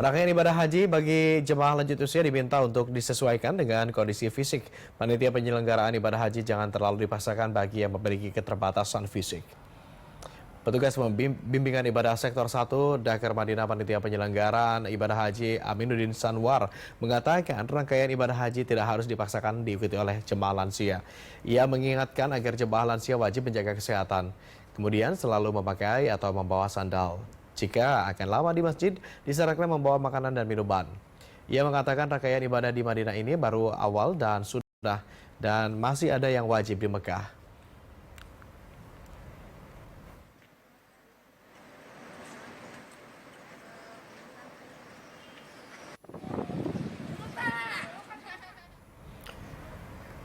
Rangkaian ibadah haji bagi jemaah lanjut usia diminta untuk disesuaikan dengan kondisi fisik. Panitia penyelenggaraan ibadah haji jangan terlalu dipaksakan bagi yang memiliki keterbatasan fisik. Petugas bimbingan ibadah sektor 1 Dakar Madinah Panitia Penyelenggaraan Ibadah Haji Aminuddin Sanwar mengatakan rangkaian ibadah haji tidak harus dipaksakan diikuti oleh jemaah lansia. Ia mengingatkan agar jemaah lansia wajib menjaga kesehatan, kemudian selalu memakai atau membawa sandal. Jika akan lama di masjid, disarankan membawa makanan dan minuman. Ia mengatakan rangkaian ibadah di Madinah ini baru awal dan sudah dan masih ada yang wajib di Mekah.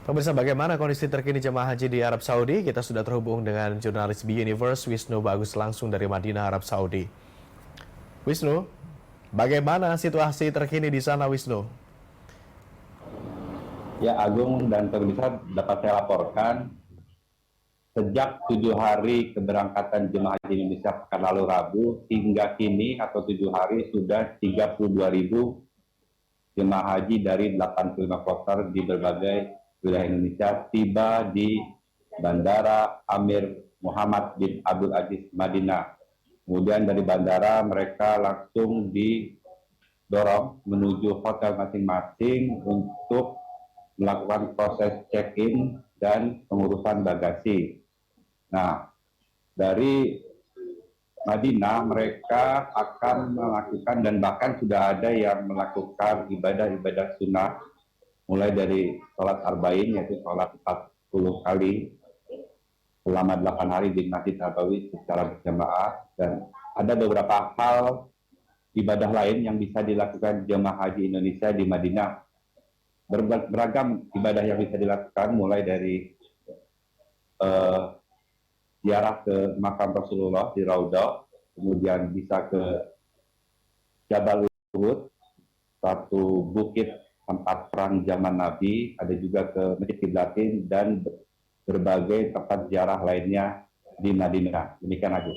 Pemirsa, bagaimana kondisi terkini jemaah haji di Arab Saudi? Kita sudah terhubung dengan jurnalis B-Universe Wisnu Bagus langsung dari Madinah, Arab Saudi. Wisnu, bagaimana situasi terkini di sana, Wisnu? Ya, Agung dan pemirsa, dapat saya laporkan sejak 7 hari keberangkatan jemaah haji Indonesia pekan lalu Rabu hingga kini atau 7 hari sudah 32.000 jemaah haji dari 85 kloter di berbagai wilayah Indonesia tiba di Bandara Amir Muhammad bin Abdul Aziz Madinah. Kemudian dari bandara mereka langsung didorong menuju hotel masing-masing untuk melakukan proses check-in dan pengurusan bagasi. Nah, dari Madinah mereka akan melakukan dan bahkan sudah ada yang melakukan ibadah-ibadah sunnah mulai dari sholat arba'in, yaitu sholat 40 kali selama 8 hari di Masjid Nabawi secara berjamaah, dan ada beberapa hal ibadah lain yang bisa dilakukan jemaah haji Indonesia di Madinah. Beragam ibadah yang bisa dilakukan mulai dari ziarah ke makam Rasulullah di Raudhah, kemudian bisa ke Jabal Uhud, satu bukit tempat perang zaman Nabi, ada juga ke Masjid Qiblatin dan berbagai tempat ziarah lainnya di Madinah. Demikian, Agus.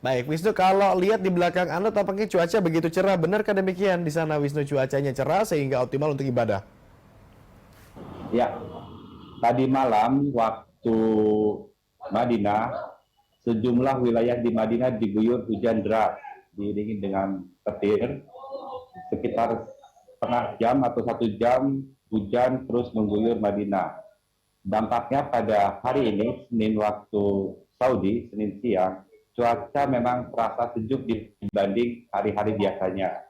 Baik, Wisnu, kalau lihat di belakang Anda tampaknya cuaca begitu cerah. Benarkah demikian di sana, Wisnu, cuacanya cerah sehingga optimal untuk ibadah? Ya, tadi malam waktu Madinah, sejumlah wilayah di Madinah diguyur hujan deras, diiringi dengan petir, sekitar setengah jam atau 1 jam hujan terus mengguyur Madinah. Dampaknya pada hari ini, Senin waktu Saudi, Senin siang, cuaca memang terasa sejuk dibanding hari-hari biasanya.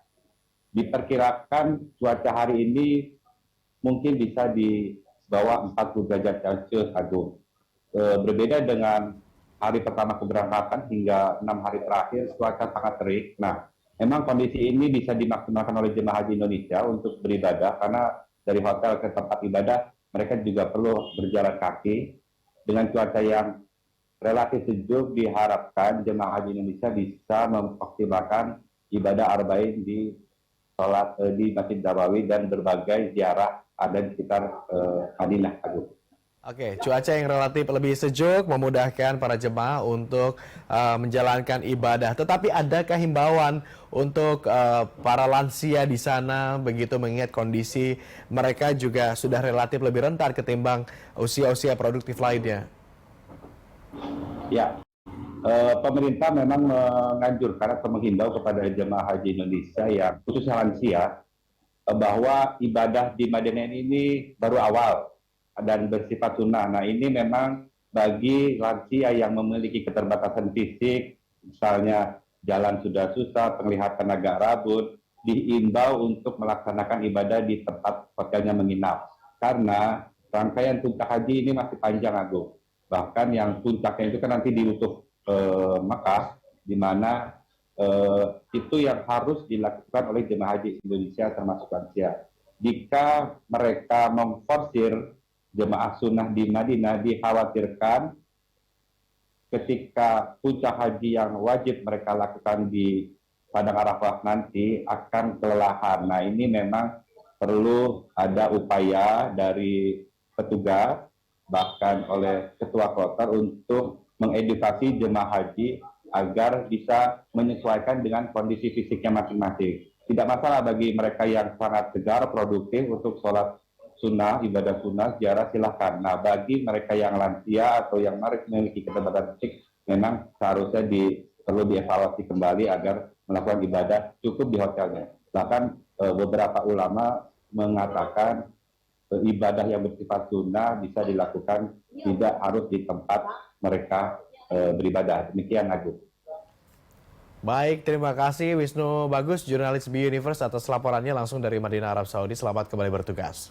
Diperkirakan cuaca hari ini mungkin bisa di bawah 40 derajat Celcius, Agung. Berbeda dengan hari pertama keberangkatan hingga 6 hari terakhir, cuaca sangat terik. Nah, memang kondisi ini bisa dimaksimalkan oleh jemaah haji Indonesia untuk beribadah, karena dari hotel ke tempat ibadah mereka juga perlu berjalan kaki. Dengan cuaca yang relatif sejuk, diharapkan jemaah haji Indonesia bisa memaksimalkan ibadah arba'in di Masjid Nabawi dan berbagai ziarah ada di sekitar Madinah, Agung. Oke, cuaca yang relatif lebih sejuk memudahkan para jemaah untuk menjalankan ibadah. Tetapi adakah himbauan untuk para lansia di sana, begitu mengingat kondisi mereka juga sudah relatif lebih rentan ketimbang usia-usia produktif lainnya? Ya, pemerintah memang menganjurkan atau menghimbau kepada jemaah haji Indonesia yang khususnya lansia bahwa ibadah di Madinah ini baru awal dan bersifat sunnah. Nah, ini memang bagi lansia yang memiliki keterbatasan fisik, misalnya jalan sudah susah, penglihatan agak rabun, diimbau untuk melaksanakan ibadah di tempat hotelnya menginap. Karena rangkaian puncak haji ini masih panjang, Agung. Bahkan yang puncaknya itu kan nanti di Wukuf Mekah, di mana itu yang harus dilakukan oleh jemaah haji Indonesia termasuk lansia. Jika mereka memforsir jemaah sunnah di Madinah, dikhawatirkan ketika puncak haji yang wajib mereka lakukan di Padang Arafah nanti akan kelelahan. Nah, ini memang perlu ada upaya dari petugas, bahkan oleh ketua kloter untuk mengedukasi jemaah haji agar bisa menyesuaikan dengan kondisi fisiknya masing-masing. Tidak masalah bagi mereka yang sangat segar, produktif untuk sholat sunnah, ibadah sunnah, ziarah silahkan. Nah, bagi mereka yang lansia atau yang memiliki keterbatasan fisik, memang seharusnya perlu dievaluasi kembali agar melakukan ibadah cukup di hotelnya. Bahkan beberapa ulama mengatakan ibadah yang bersifat sunnah bisa dilakukan tidak harus di tempat mereka beribadah. Demikian, Agus. Baik, terima kasih Wisnu Bagus, jurnalis B Universe atas laporannya langsung dari Madinah, Arab Saudi. Selamat kembali bertugas.